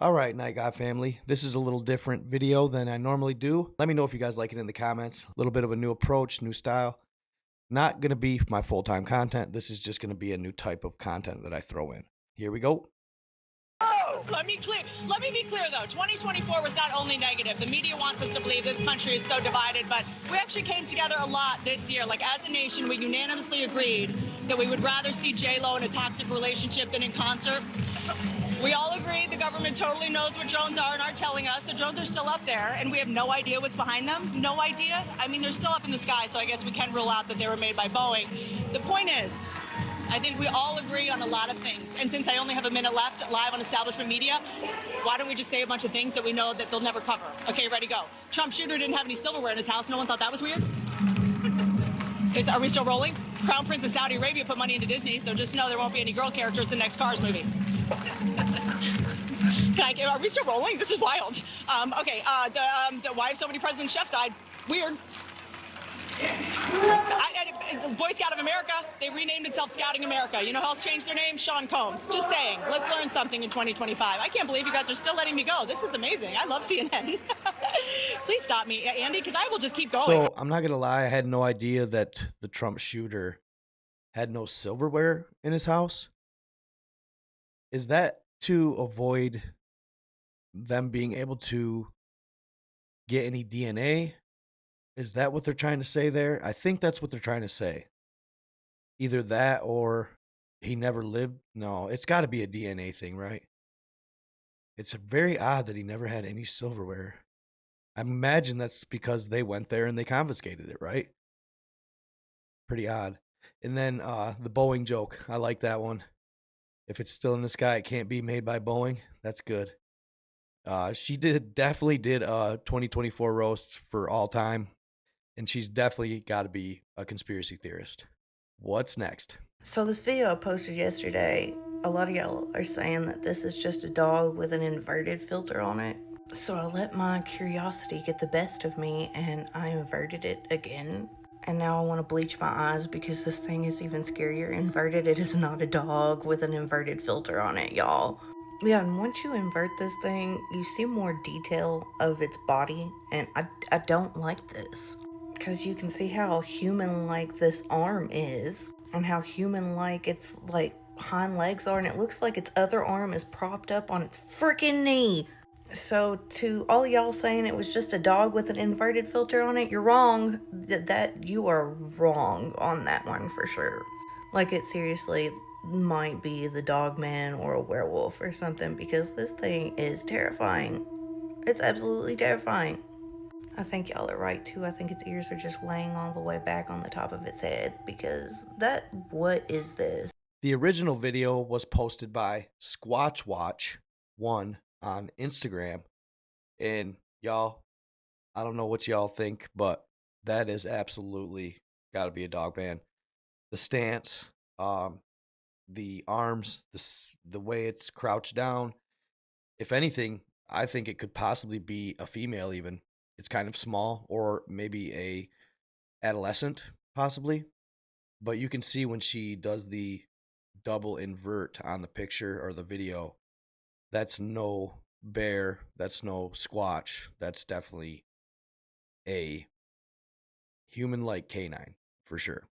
All right, Night God family. This is a little different video than I normally do. Let me know if you guys like it in the comments. A little bit of a new approach, new style. Not going to be my full-time content. This is just going to be a new type of content that I throw in. Here we go. Let me be clear though. 2024 was not only negative. The media wants us to believe this country is so divided, but we actually came together a lot this year. Like as a nation, we unanimously agreed that we would rather see J-Lo in a toxic relationship than in concert. We all agree the government totally knows what drones are and aren't telling us. The drones are still up there, and we have no idea what's behind them. No idea. I mean, they're still up in the sky, so I guess we can rule out that they were made by Boeing. The point is, I think we all agree on a lot of things. And since I only have a minute left live on establishment media, why don't we just say a bunch of things that we know that they'll never cover? Okay, ready, go. Trump shooter didn't have any silverware in his house. No one thought that was weird? Are we still rolling? Crown Prince of Saudi Arabia put money into Disney, so just know there won't be any girl characters in the next Cars movie. Are we still rolling? This is wild. Why have so many presidents' chefs died? Weird. Boy Scout of America, they renamed itself Scouting America. You know who else changed their name? Sean Combs. Just saying. Let's learn something in 2025. I can't believe you guys are still letting me go. This is amazing. I love CNN. Please stop me, Andy, because I will just keep going. So I'm not going to lie. I had no idea that the Trump shooter had no silverware in his house. Is that to avoid them being able to get any DNA? Is that what they're trying to say there? I think that's what they're trying to say. Either that or he never lived. No, it's got to be a DNA thing, right? It's very odd that he never had any silverware. I imagine that's because they went there and they confiscated it, right? Pretty odd. And then the Boeing joke. I like that one. If it's still in the sky, it can't be made by Boeing. That's good. She definitely did a 2024 roast for all time. And she's definitely got to be a conspiracy theorist. What's next? So this video I posted yesterday, a lot of y'all are saying that this is just a dog with an inverted filter on it. So I let my curiosity get the best of me and I inverted it again. And now I want to bleach my eyes because this thing is even scarier inverted. It is not a dog with an inverted filter on it, y'all. Yeah, and once you invert this thing, you see more detail of its body, and I don't like this. Because you can see how human-like this arm is, and how human-like its, hind legs are, and it looks like its other arm is propped up on its freaking knee. So, to all y'all saying it was just a dog with an inverted filter on it, you're wrong. You are wrong on that one for sure. Like, it seriously might be the dog man or a werewolf or something, because this thing is terrifying. It's absolutely terrifying. I think y'all are right too. I think its ears are just laying all the way back on the top of its head, because what is this? The original video was posted by Squatch Watch 1 on Instagram. And y'all, I don't know what y'all think, but that is absolutely got to be a dog man. The stance, the arms, the way it's crouched down. If anything, I think it could possibly be a female even. It's kind of small, or maybe a adolescent possibly. But you can see when she does the double invert on the picture or the video, that's no bear, that's no squatch, that's definitely a human-like canine for sure.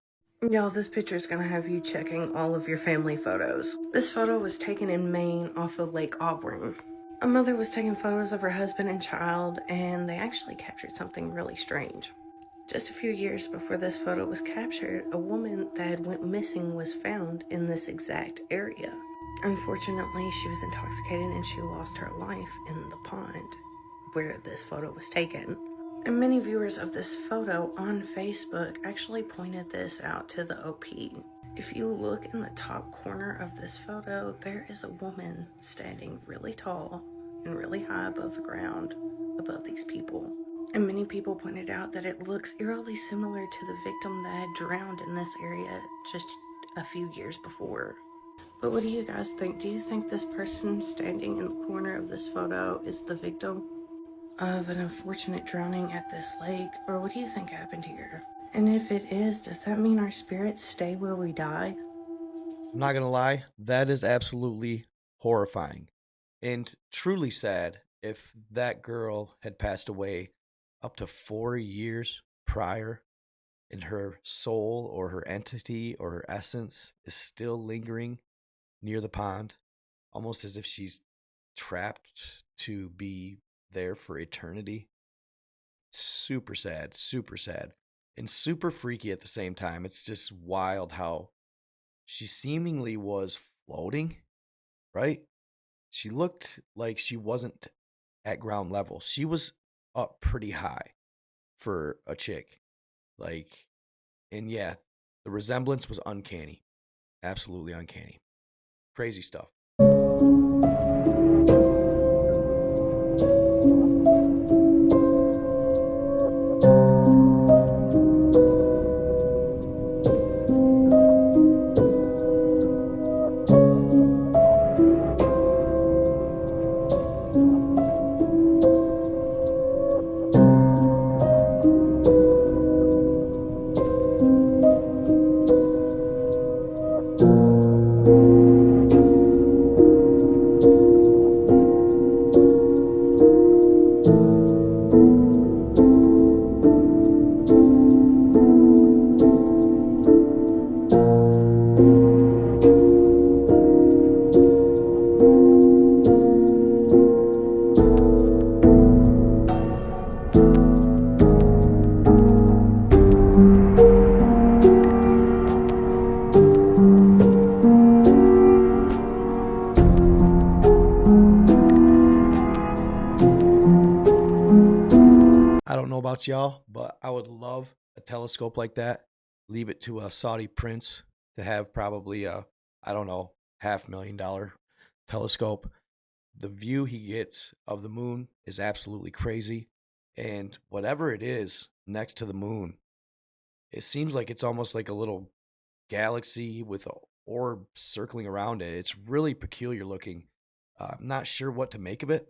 Y'all, this picture is gonna have you checking all of your family photos. This photo was taken in Maine off of Lake Auburn. A mother was taking photos of her husband and child, and they actually captured something really strange. Just a few years before this photo was captured, a woman that went missing was found in this exact area. Unfortunately, she was intoxicated and she lost her life in the pond where this photo was taken. And many viewers of this photo on Facebook actually pointed this out to the OP. If you look in the top corner of this photo, there is a woman standing really tall and really high above the ground, above these people. And many people pointed out that it looks eerily similar to the victim that had drowned in this area just a few years before. But what do you guys think? Do you think this person standing in the corner of this photo is the victim of an unfortunate drowning at this lake? Or what do you think happened here? And if it is, does that mean our spirits stay where we die? I'm not going to lie, that is absolutely horrifying. And truly sad if that girl had passed away up to 4 years prior and her soul or her entity or her essence is still lingering near the pond, almost as if she's trapped to be there for eternity. Super sad, and super freaky at the same time. It's just wild how she seemingly was floating, right? She looked like she wasn't at ground level. She was up pretty high for a chick. Like, and yeah, the resemblance was uncanny. Absolutely uncanny. Crazy stuff. I don't know about y'all, but I would love a telescope like that. Leave it to a Saudi prince to have probably a, I don't know, $500,000 telescope. The view he gets of the moon is absolutely crazy. And whatever it is next to the moon, it seems like it's almost like a little galaxy with a orb circling around it. It's really peculiar looking. I'm not sure what to make of it.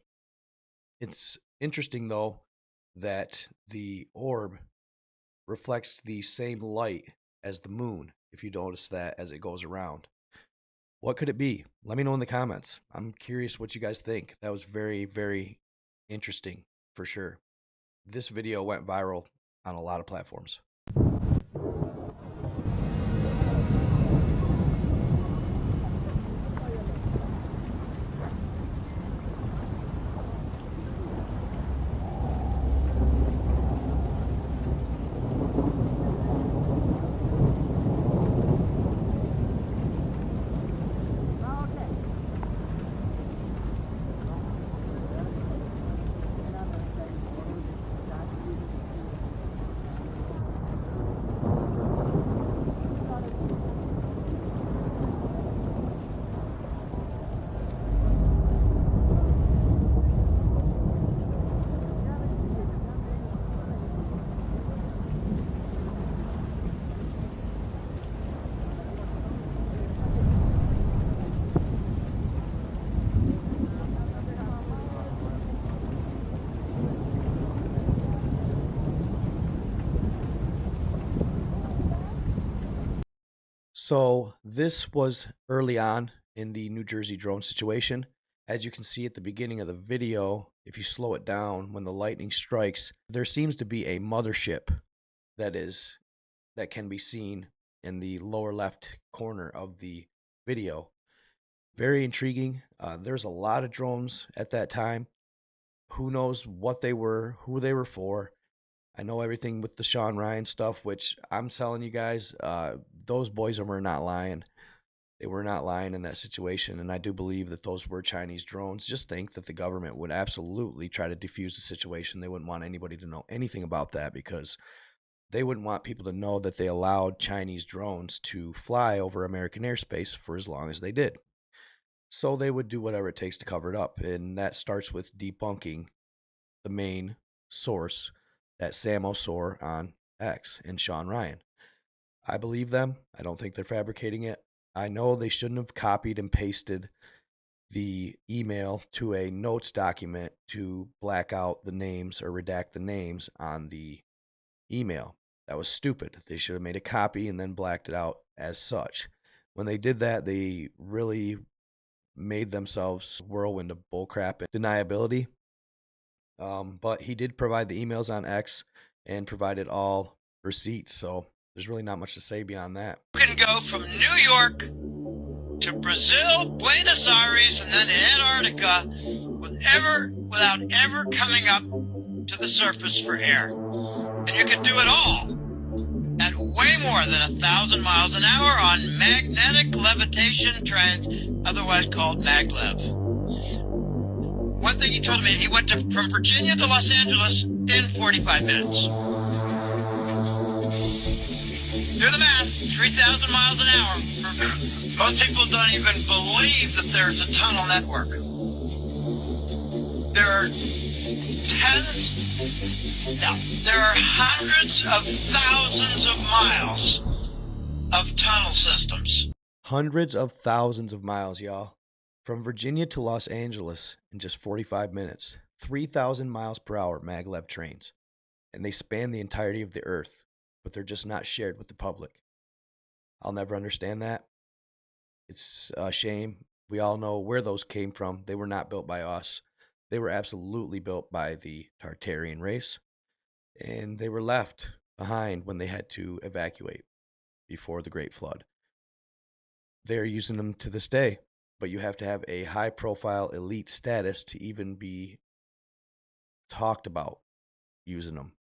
It's interesting though that the orb reflects the same light as the moon, if you notice that as it goes around. What could it be? Let me know in the comments. I'm curious what you guys think. That was very, very interesting for sure. This video went viral on a lot of platforms. So this was early on in the New Jersey drone situation. As you can see at the beginning of the video, if you slow it down, when the lightning strikes, there seems to be a mothership that can be seen in the lower left corner of the video. Very intriguing. There's a lot of drones at that time. Who knows what they were, who they were for. I know everything with the Sean Ryan stuff, which I'm telling you guys, those boys were not lying. They were not lying in that situation, and I do believe that those were Chinese drones. Just think that the government would absolutely try to defuse the situation. They wouldn't want anybody to know anything about that because they wouldn't want people to know that they allowed Chinese drones to fly over American airspace for as long as they did. So they would do whatever it takes to cover it up, and that starts with debunking the main source, that Sam Osor on X and Sean Ryan. I believe them. I don't think they're fabricating it. I know they shouldn't have copied and pasted the email to a notes document to black out the names or redact the names on the email. That was stupid. They should have made a copy and then blacked it out as such. When they did that, they really made themselves a whirlwind of bullcrap and deniability. But he did provide the emails on X and provided all receipts, so there's really not much to say beyond that. You can go from New York to Brazil, Buenos Aires, and then Antarctica without ever coming up to the surface for air. And you can do it all at way more than 1,000 miles an hour on magnetic levitation trains, otherwise called maglev. One thing he told me, he went from Virginia to Los Angeles in 45 minutes. Do the math, 3,000 miles an hour. Most people don't even believe that there's a tunnel network. There are there are hundreds of thousands of miles of tunnel systems. Hundreds of thousands of miles, y'all. From Virginia to Los Angeles in just 45 minutes. 3,000 miles per hour maglev trains. And they span the entirety of the earth, but they're just not shared with the public. I'll never understand that. It's a shame. We all know where those came from. They were not built by us. They were absolutely built by the Tartarian race. And they were left behind when they had to evacuate before the Great Flood. They're using them to this day, but you have to have a high-profile elite status to even be talked about using them.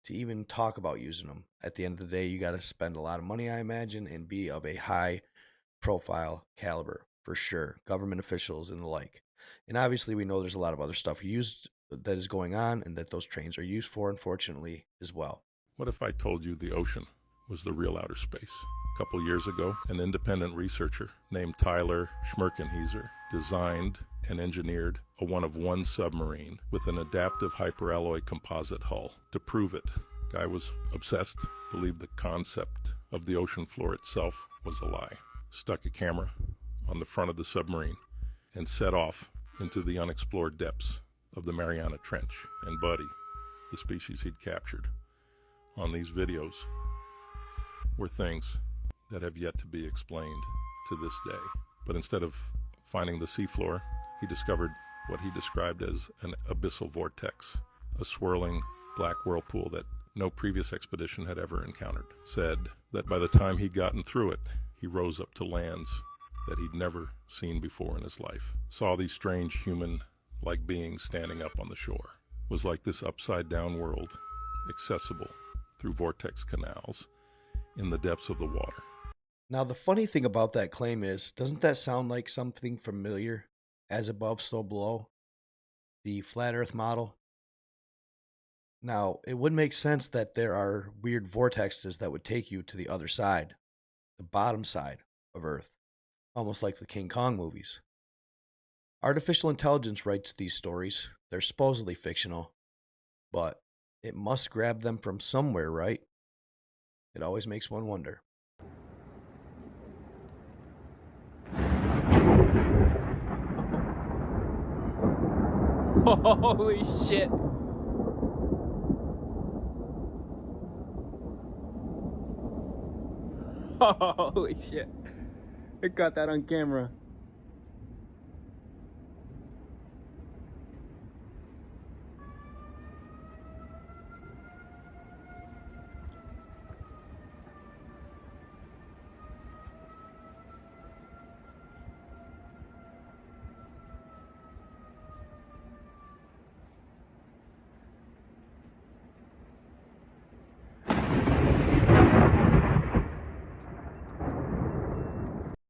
To even talk about using them. At the end of the day, you got to spend a lot of money, I imagine, and be of a high-profile caliber, for sure. Government officials and the like. And obviously, we know there's a lot of other stuff used that is going on and that those trains are used for, unfortunately, as well. What if I told you the ocean was the real outer space? A couple years ago, an independent researcher named Tyler Schmerkenhieser designed and engineered a one-of-one submarine with an adaptive hyperalloy composite hull. To prove it, guy was obsessed, believed the concept of the ocean floor itself was a lie. Stuck a camera on the front of the submarine and set off into the unexplored depths of the Mariana Trench. And Buddy, the species he'd captured on these videos, were things that have yet to be explained to this day. But instead of finding the seafloor, he discovered what he described as an abyssal vortex, a swirling black whirlpool that no previous expedition had ever encountered. Said that by the time he'd gotten through it, he rose up to lands that he'd never seen before in his life. Saw these strange human-like beings standing up on the shore. Was like this upside-down world, accessible through vortex canals in the depths of the water. Now, the funny thing about that claim is, doesn't that sound like something familiar? As above, so below. The flat earth model. Now, it would make sense that there are weird vortexes that would take you to the other side, the bottom side of Earth, almost like the King Kong movies. Artificial intelligence writes these stories. They're supposedly fictional, but it must grab them from somewhere, right? It always makes one wonder. Holy shit. Holy shit. I got that on camera.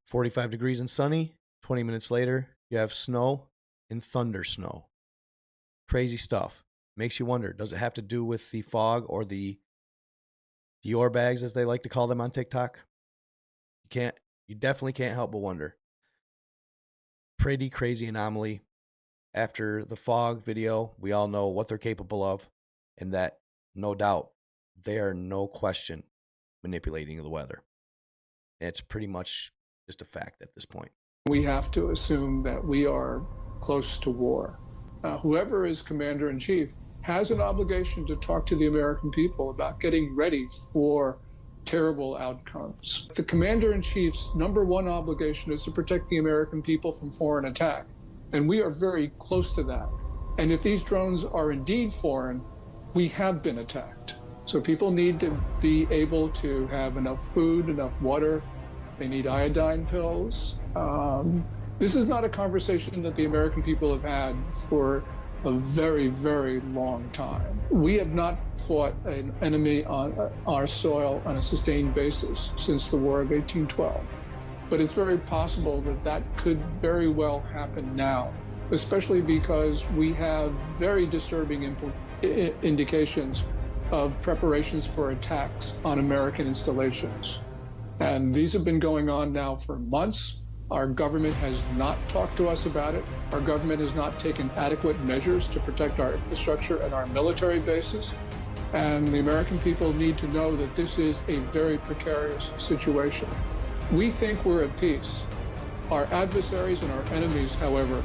"45 degrees and sunny. 20 minutes later, you have snow and thunder snow. Crazy stuff. Makes you wonder, does it have to do with the fog or the Dior bags, as they like to call them on TikTok? You definitely can't help but wonder. Pretty crazy anomaly. After the fog video, we all know what they're capable of, and that, no doubt, they are no question manipulating the weather. It's pretty much just a fact at this point. We have to assume that we are close to war. Whoever is commander-in-chief has an obligation to talk to the American people about getting ready for terrible outcomes. The commander-in-chief's #1 obligation is to protect the American people from foreign attack, and we are very close to that. And if these drones are indeed foreign, we have been attacked. So people need to be able to have enough food, enough water. They need iodine pills. This is not a conversation that the American people have had for a very, very long time. We have not fought an enemy on our soil on a sustained basis since the War of 1812. But it's very possible that that could very well happen now, especially because we have very disturbing indications of preparations for attacks on American installations. And these have been going on now for months. Our government has not talked to us about it. Our government has not taken adequate measures to protect our infrastructure and our military bases. And the American people need to know that this is a very precarious situation. We think we're at peace. Our adversaries and our enemies, however,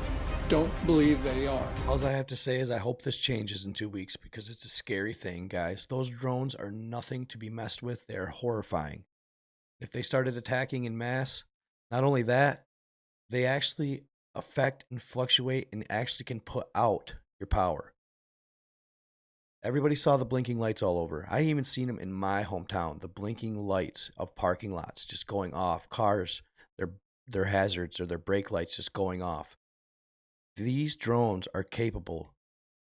don't believe they are. All I have to say is I hope this changes in 2 weeks, because it's a scary thing, guys. Those drones are nothing to be messed with. They're horrifying. If they started attacking in mass, not only that, they actually affect and fluctuate and actually can put out your power. Everybody saw the blinking lights all over. I even seen them in my hometown, the blinking lights of parking lots just going off, cars, their hazards or their brake lights just going off. These drones are capable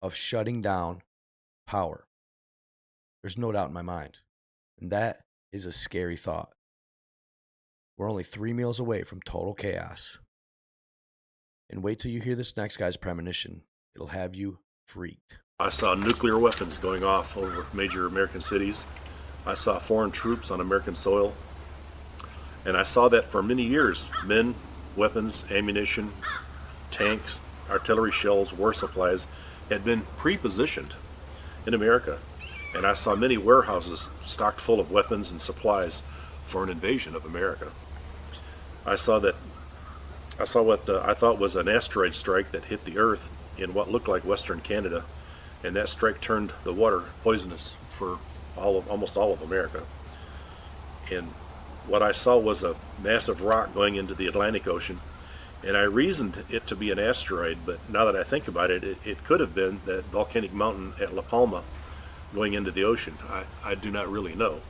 of shutting down power. There's no doubt in my mind. And that is a scary thought. We're only 3 meals away from total chaos. And wait till you hear this next guy's premonition. It'll have you freaked. I saw nuclear weapons going off over major American cities. I saw foreign troops on American soil. And I saw that for many years, men, weapons, ammunition, tanks, artillery shells, war supplies had been pre-positioned in America. And I saw many warehouses stocked full of weapons and supplies for an invasion of America. I saw what I thought was an asteroid strike that hit the Earth in what looked like Western Canada, and that strike turned the water poisonous for almost all of America. And what I saw was a massive rock going into the Atlantic Ocean, and I reasoned it to be an asteroid, but now that I think about it, it could have been that volcanic mountain at La Palma going into the ocean. I do not really know.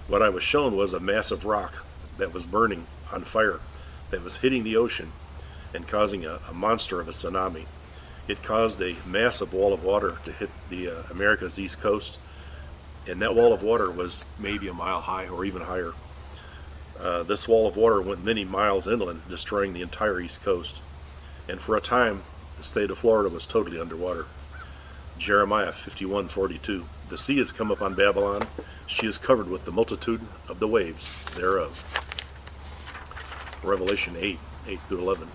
What I was shown was a massive rock that was burning on fire, that was hitting the ocean and causing a monster of a tsunami. It caused a massive wall of water to hit the America's east coast, and that wall of water was maybe a mile high or even higher. This wall of water went many miles inland, destroying the entire east coast. And for a time, the state of Florida was totally underwater. Jeremiah 51:42. The sea has come upon Babylon. She is covered with the multitude of the waves thereof. Revelation 8:8-11.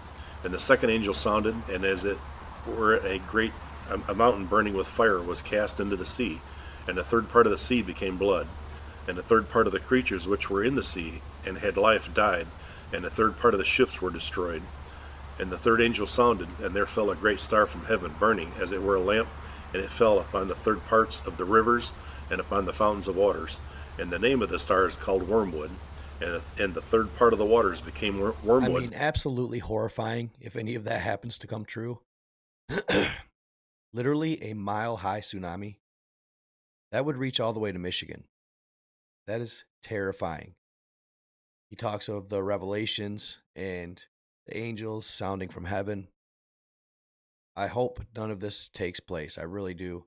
And the second angel sounded, and as it were a mountain burning with fire was cast into the sea, and a third part of the sea became blood, and a third part of the creatures which were in the sea and had life died, and a third part of the ships were destroyed. And the third angel sounded, and there fell a great star from heaven, burning as it were a lamp, and it fell upon the third parts of the rivers and upon the fountains of waters. And the name of the star is called Wormwood, and the third part of the waters became wormwood. I mean, absolutely horrifying if any of that happens to come true. Literally a mile-high tsunami. That would reach all the way to Michigan. That is terrifying. He talks of the revelations and the angels sounding from heaven. I hope none of this takes place. I really do.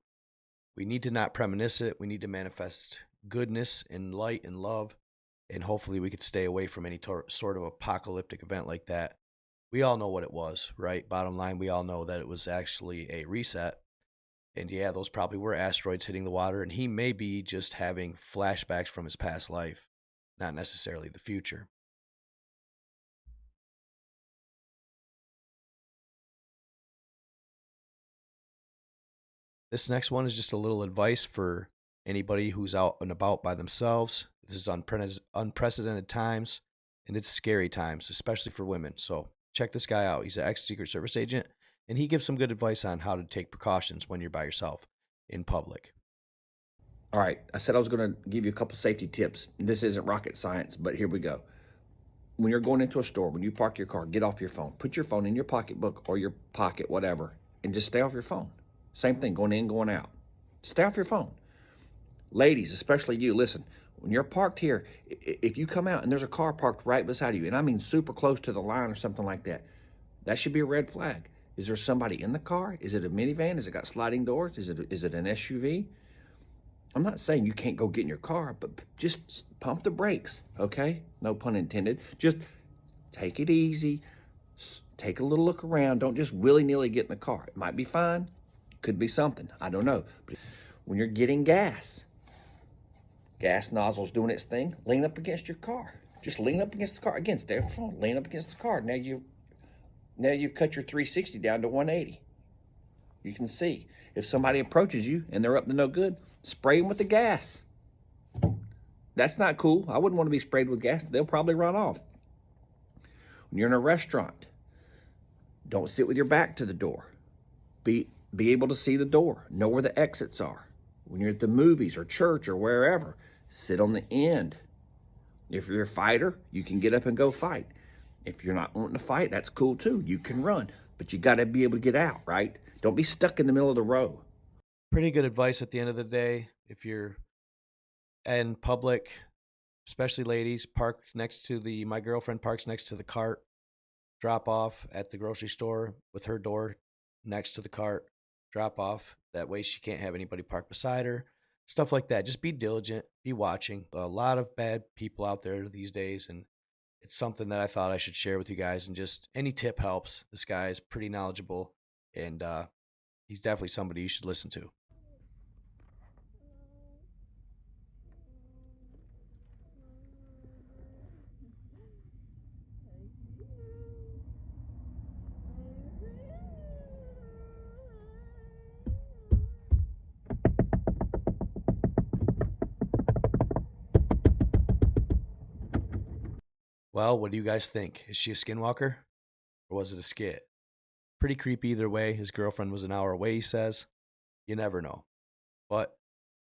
We need to not premonish it. We need to manifest goodness and light and love. And hopefully we could stay away from any sort of apocalyptic event like that. We all know what it was, right? Bottom line, we all know that it was actually a reset. And yeah, those probably were asteroids hitting the water. And he may be just having flashbacks from his past life, not necessarily the future. This next one is just a little advice for anybody who's out and about by themselves. This is unprecedented times, and it's scary times, especially for women. So check this guy out. He's an ex-Secret Service agent, and he gives some good advice on how to take precautions when you're by yourself in public. All right, I said I was going to give you a couple safety tips. This isn't rocket science, but here we go. When you're going into a store, when you park your car, get off your phone. Put your phone in your pocketbook or your pocket, whatever, and just stay off your phone. Same thing, going in, going out. Stay off your phone. Ladies, especially you, listen, when you're parked here, if you come out and there's a car parked right beside you, and I mean super close to the line or something like that, that should be a red flag. Is there somebody in the car? Is it a minivan? Has it got sliding doors? Is it an SUV? I'm not saying you can't go get in your car, but just pump the brakes, okay? No pun intended. Just take it easy. Take a little look around. Don't just willy-nilly get in the car. It might be fine. Could be something. I don't know. But when you're getting gas nozzle's doing its thing, lean up against your car. Just lean up against the car. Again, stay off the phone. Lean up against the car. Now you've cut your 360 down to 180. You can see. If somebody approaches you and they're up to no good, spray them with the gas. That's not cool. I wouldn't want to be sprayed with gas. They'll probably run off. When you're in a restaurant, don't sit with your back to the door. Be able to see the door. Know where the exits are. When you're at the movies or church or wherever, sit on the end. If you're a fighter, you can get up and go fight. If you're not wanting to fight, that's cool too. You can run, but you got to be able to get out, right? Don't be stuck in the middle of the row. Pretty good advice at the end of the day. If you're in public, especially ladies, my girlfriend parks next to the cart, drop off at the grocery store with her door next to the cart, drop off. That way she can't have anybody park beside her. Stuff like that. Just be diligent, be watching. A lot of bad people out there these days, and it's something that I thought I should share with you guys, and just any tip helps. This guy is pretty knowledgeable, and he's definitely somebody you should listen to. Well, what do you guys think? Is she a skinwalker? Or was it a skit? Pretty creepy either way. His girlfriend was an hour away, he says. You never know. But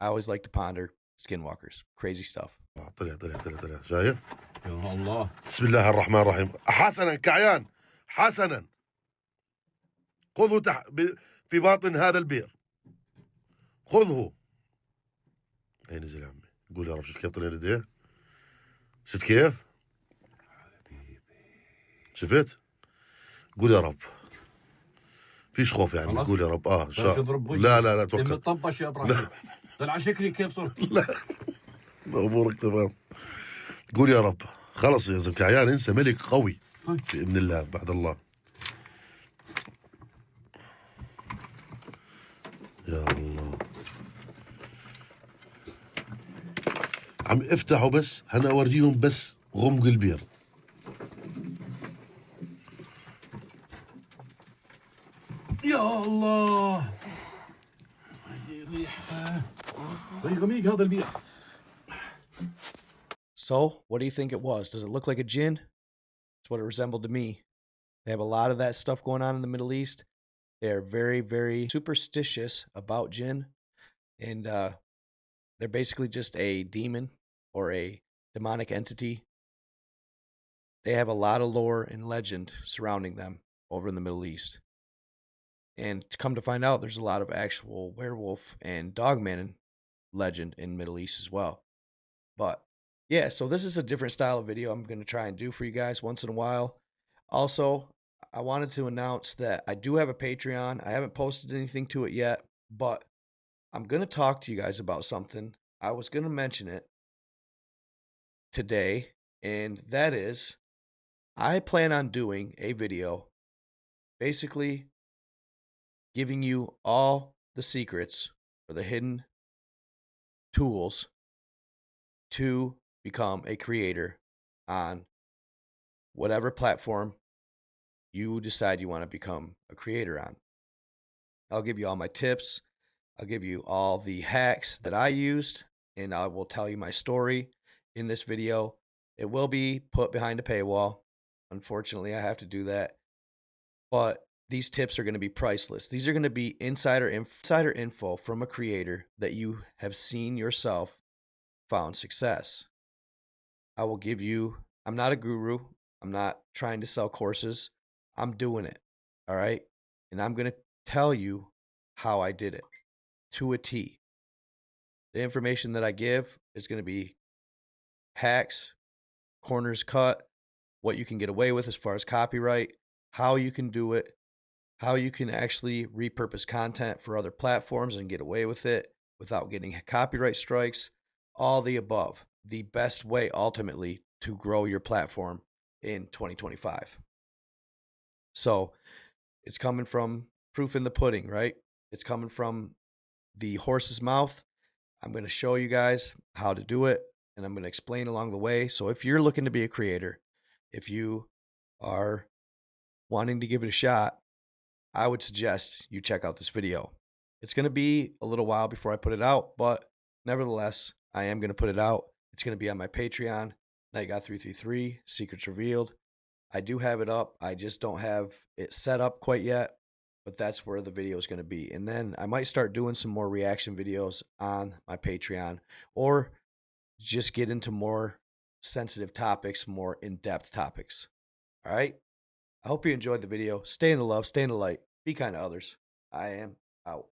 I always like to ponder skinwalkers. Crazy stuff. طلع شايف؟ يا الله بسم الله الرحمن الرحيم. حسنا كعيان حسنا خذه في باطن هذا البئر. خذه. اي نزل يا عمي. قول يا رب. شفت كيف طلع يديه؟ شفت كيف؟ شفت؟ قول يا رب. فيش خوف يعني. قول يا رب. ان شاء الله. لا توكل. طبش يا ابراهيم. طلع شكلي كيف صرت. لا امورك تمام. قول يا رب. خلص يا زلمه كعيان. انسى ملك قوي باذن الله بعد الله. يا الله. عم افتحوا بس. انا اورجيهم بس غمق البير. يا الله. ريحة غميق هذا البير. So, what do you think it was? Does it look like a jinn? That's what it resembled to me. They have a lot of that stuff going on in the Middle East. They are very, very superstitious about jinn. And they're basically just a demon or a demonic entity. They have a lot of lore and legend surrounding them over in the Middle East. And to come to find out, there's a lot of actual werewolf and dogman legend in Middle East as well. But yeah, so this is a different style of video I'm going to try and do for you guys once in a while. Also, I wanted to announce that I do have a Patreon. I haven't posted anything to it yet, but I'm going to talk to you guys about something. I was going to mention it today, and that is I plan on doing a video basically giving you all the secrets or the hidden tools to become a creator on whatever platform you decide you want to become a creator on. I'll give you all my tips. I'll give you all the hacks that I used, and I will tell you my story in this video. It will be put behind a paywall. Unfortunately, I have to do that. But these tips are going to be priceless. These are going to be insider info from a creator that you have seen yourself found success. I will give you, I'm not a guru. I'm not trying to sell courses. I'm doing it. All right. And I'm going to tell you how I did it to a T. The information that I give is going to be hacks, corners cut, what you can get away with as far as copyright, how you can do it, how you can actually repurpose content for other platforms and get away with it without getting copyright strikes, all the above. The best way ultimately to grow your platform in 2025. So it's coming from proof in the pudding, right? It's coming from the horse's mouth. I'm going to show you guys how to do it, and I'm going to explain along the way. So if you're looking to be a creator, if you are wanting to give it a shot, I would suggest you check out this video. It's going to be a little while before I put it out, but nevertheless, I am going to put it out. It's going to be on my Patreon, Night God 333, Secrets Revealed. I do have it up. I just don't have it set up quite yet, but that's where the video is going to be. And then I might start doing some more reaction videos on my Patreon, or just get into more sensitive topics, more in-depth topics. All right. I hope you enjoyed the video. Stay in the love, stay in the light, be kind to others. I am out.